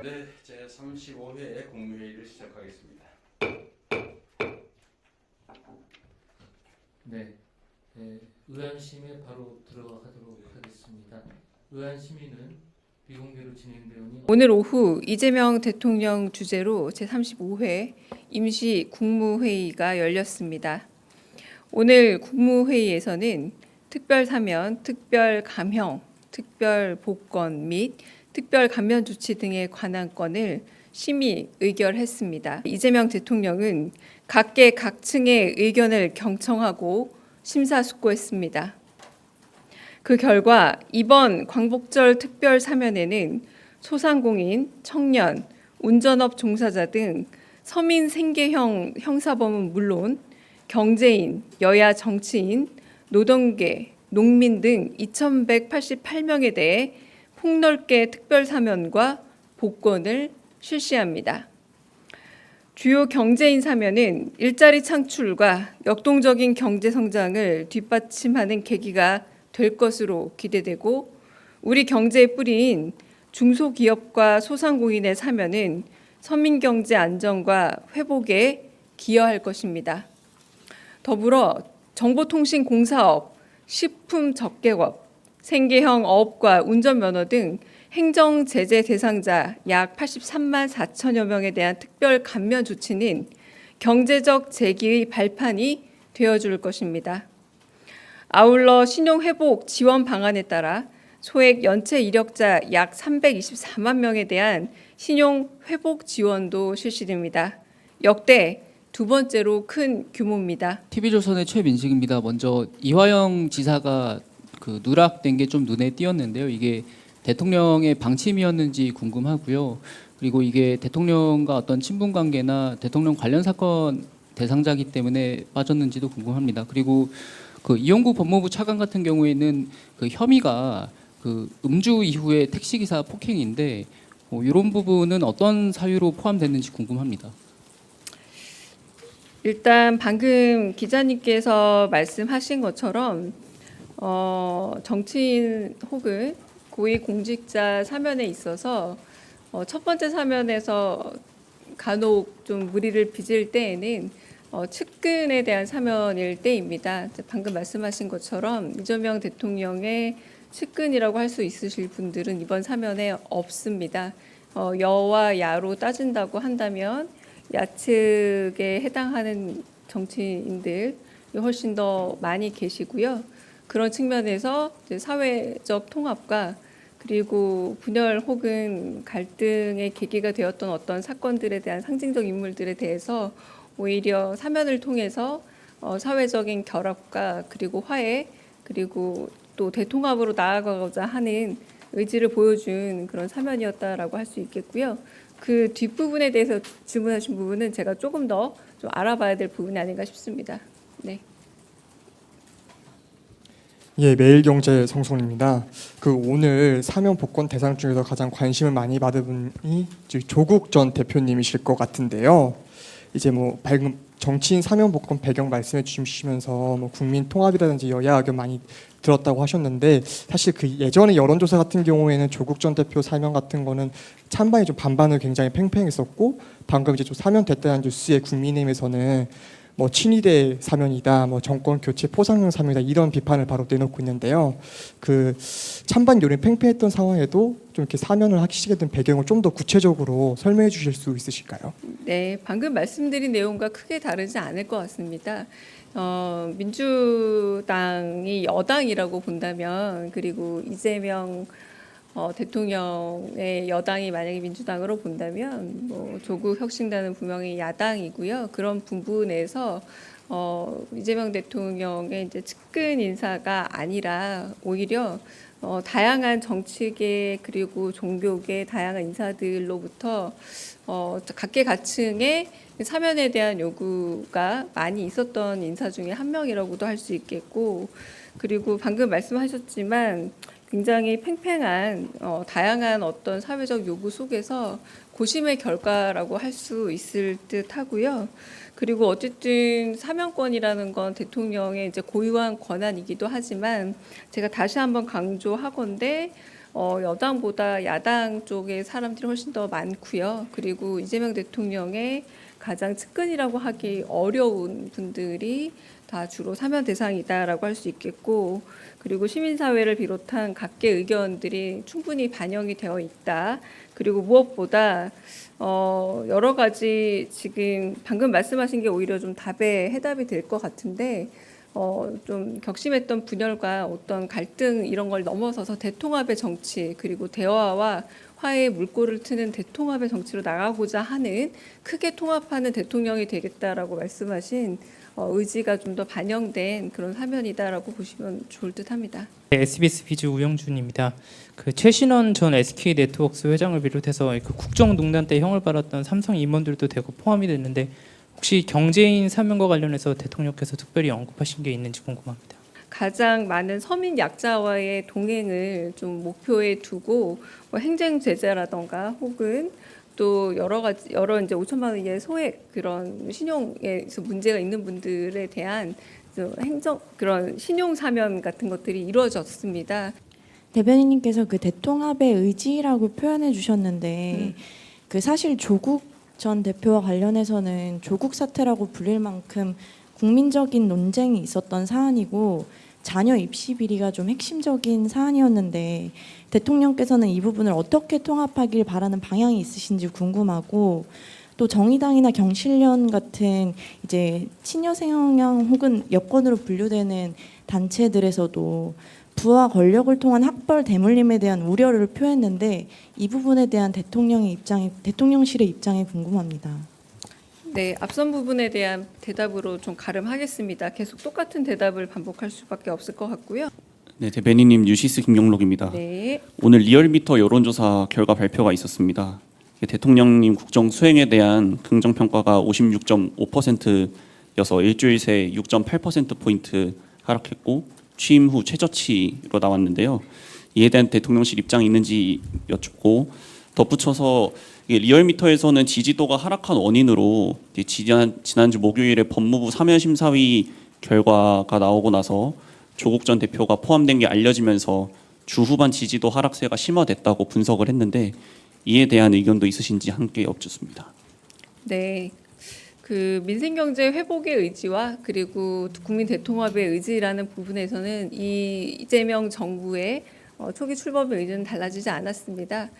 네, 제35회 국무회의를 시작하겠습니다. 네, 의안심에 바로 들어가도록 하겠습니다. 의안심의는 비공개로 진행되오니 오늘 오후 이재명 대통령 주재로 제35회 임시 국무회의가 열렸습니다. 오늘 국무회의에서는 특별 사면, 특별 감형, 특별 복권 및 특별 감면 조치 등에 관한 건을 심의 의결했습니다. 이재명 대통령은 각계 각층의 의견을 경청하고 심사숙고했습니다. 그 결과 이번 광복절 특별 사면에는 소상공인, 청년, 운전업 종사자 등 서민 생계형 형사범은 물론 경제인, 여야 정치인, 노동계, 농민 등 2,188명에 대해 폭넓게 특별 사면과 복권을 실시합니다. 주요 경제인 사면은 일자리 창출과 역동적인 경제 성장을 뒷받침하는 계기가 될 것으로 기대되고, 우리 경제의 뿌리인 중소기업과 소상공인의 사면은 서민 경제 안정과 회복에 기여할 것입니다. 더불어 정보통신공사업, 식품접객업, 생계형 어업과 운전면허 등 행정 제재 대상자 약 83만 4천여 명에 대한 특별 감면 조치는 경제적 재기의 발판이 되어줄 것입니다. 아울러 신용회복 지원 방안에 따라 소액 연체 이력자 약 324만 명에 대한 신용회복 지원도 실시됩니다. 역대 두 번째로 큰 규모입니다. TV조선의 최민식입니다. 먼저 이화영 지사가 누락된 게 좀 눈에 띄었는데요. 이게 대통령의 방침이었는지 궁금하고요. 그리고 이게 대통령과 어떤 친분 관계나 대통령 관련 사건 대상자이기 때문에 빠졌는지도 궁금합니다. 그리고 이용구 법무부 차관 같은 경우에는 혐의가 음주 이후의 택시기사 폭행인데 이런 부분은 어떤 사유로 포함됐는지 궁금합니다. 일단 방금 기자님께서 말씀하신 것처럼 정치인 혹은 고위공직자 사면에 있어서 첫 번째 사면에서 간혹 좀 무리를 빚을 때에는 측근에 대한 사면일 때입니다. 방금 말씀하신 것처럼 이재명 대통령의 측근이라고 할 수 있으실 분들은 이번 사면에 없습니다. 여와 야로 따진다고 한다면 야측에 해당하는 정치인들이 훨씬 더 많이 계시고요. 그런 측면에서 사회적 통합과 그리고 분열 혹은 갈등의 계기가 되었던 어떤 사건들에 대한 상징적 인물들에 대해서 오히려 사면을 통해서 사회적인 결합과 그리고 화해 그리고 또 대통합으로 나아가고자 하는 의지를 보여준 그런 사면이었다라고 할 수 있겠고요. 그 뒷부분에 대해서 질문하신 부분은 제가 조금 더 좀 알아봐야 될 부분이 아닌가 싶습니다. 네. 예, 매일경제 성송입니다. 오늘 사면 복권 대상 중에서 가장 관심을 많이 받은 분이 조국 전 대표님이실 것 같은데요. 이제 방금 정치인 사면 복권 배경 말씀해 주시면서 국민 통합이라든지 여야 의견 많이 들었다고 하셨는데, 사실 예전에 여론조사 같은 경우에는 조국 전 대표 사면 같은 거는 찬반이 좀 반반을 굉장히 팽팽했었고, 방금 이제 좀 사면됐다는 뉴스에 국민의힘에서는 친위대 사면이다, 정권 교체 포상용 사면이다, 이런 비판을 바로 내놓고 있는데요. 찬반 여론이 팽팽했던 상황에도 좀 이렇게 사면을 하시게 된 배경을 좀 더 구체적으로 설명해 주실 수 있으실까요? 네, 방금 말씀드린 내용과 크게 다르지 않을 것 같습니다. 민주당이 여당이라고 본다면, 그리고 이재명 대통령의 여당이 만약에 민주당으로 본다면 조국 혁신단은 분명히 야당이고요. 그런 부분에서 이재명 대통령의 이제 측근 인사가 아니라 오히려 다양한 정치계 그리고 종교계 다양한 인사들로부터 각계각층의 사면에 대한 요구가 많이 있었던 인사 중에 한 명이라고도 할 수 있겠고, 그리고 방금 말씀하셨지만 굉장히 팽팽한 다양한 어떤 사회적 요구 속에서 고심의 결과라고 할 수 있을 듯 하고요. 그리고 어쨌든 사면권이라는 건 대통령의 이제 고유한 권한이기도 하지만 제가 다시 한번 강조하건대 여당보다 야당 쪽의 사람들이 훨씬 더 많고요. 그리고 이재명 대통령의 가장 측근이라고 하기 어려운 분들이 다 주로 사면 대상이다라고 할 수 있겠고, 그리고 시민사회를 비롯한 각계 의견들이 충분히 반영이 되어 있다. 그리고 무엇보다 여러 가지 지금 방금 말씀하신 게 오히려 좀 답에 해답이 될 것 같은데, 좀 격심했던 분열과 어떤 갈등 이런 걸 넘어서서 대통합의 정치, 그리고 대화와 화해의 물꼬를 트는 대통합의 정치로 나가고자 하는, 크게 통합하는 대통령이 되겠다라고 말씀하신 의지가 좀 더 반영된 그런 사면이다라고 보시면 좋을 듯합니다. 네, SBS 비즈 우영준입니다. 그 최신원 전 SK네트워크스 회장을 비롯해서 그 국정농단 때 형을 받았던 삼성 임원들도 대거 포함이 됐는데, 혹시 경제인 사면과 관련해서 대통령께서 특별히 언급하신 게 있는지 궁금합니다. 가장 많은 서민 약자와의 동행을 좀 목표에 두고 행정 제재라던가 혹은 또 여러 이제 5천만 원 이하의 소액 그런 신용에서 문제가 있는 분들에 대한 그런 신용 사면 같은 것들이 이루어졌습니다. 대변인님께서 그 대통합의 의지라고 표현해 주셨는데 그 사실 조국 전 대표와 관련해서는 조국 사태라고 불릴 만큼 국민적인 논쟁이 있었던 사안이고 자녀 입시 비리가 좀 핵심적인 사안이었는데, 대통령께서는 이 부분을 어떻게 통합하길 바라는 방향이 있으신지 궁금하고, 또 정의당이나 경실련 같은 이제 친여 성향 혹은 여권으로 분류되는 단체들에서도 부와 권력을 통한 학벌 대물림에 대한 우려를 표했는데, 이 부분에 대한 대통령실의 입장이 궁금합니다. 네, 앞선 부분에 대한 대답으로 좀 가름하겠습니다. 계속 똑같은 대답을 반복할 수밖에 없을 것 같고요. 네, 대변인님 뉴시스 김영록입니다. 네. 오늘 리얼미터 여론조사 결과 발표가 있었습니다. 대통령님 국정 수행에 대한 긍정 평가가 56.5%여서 일주일 새 6.8% 포인트 하락했고 취임 후 최저치로 나왔는데요. 이에 대한 대통령실 입장이 있는지 여쭙고, 덧붙여서 리얼미터에서는 지지도가 하락한 원인으로 지난주 목요일에 법무부 사면심사위 결과가 나오고 나서 조국 전 대표가 포함된 게 알려지면서 주 후반 지지도 하락세가 심화됐다고 분석을 했는데, 이에 대한 의견도 있으신지 함께 여쭙습니다. 네. 그 민생경제 회복의 의지와 그리고 국민 대통합의 의지라는 부분에서는 이재명 정부의 초기 출범의 의지는 달라지지 않았습니다.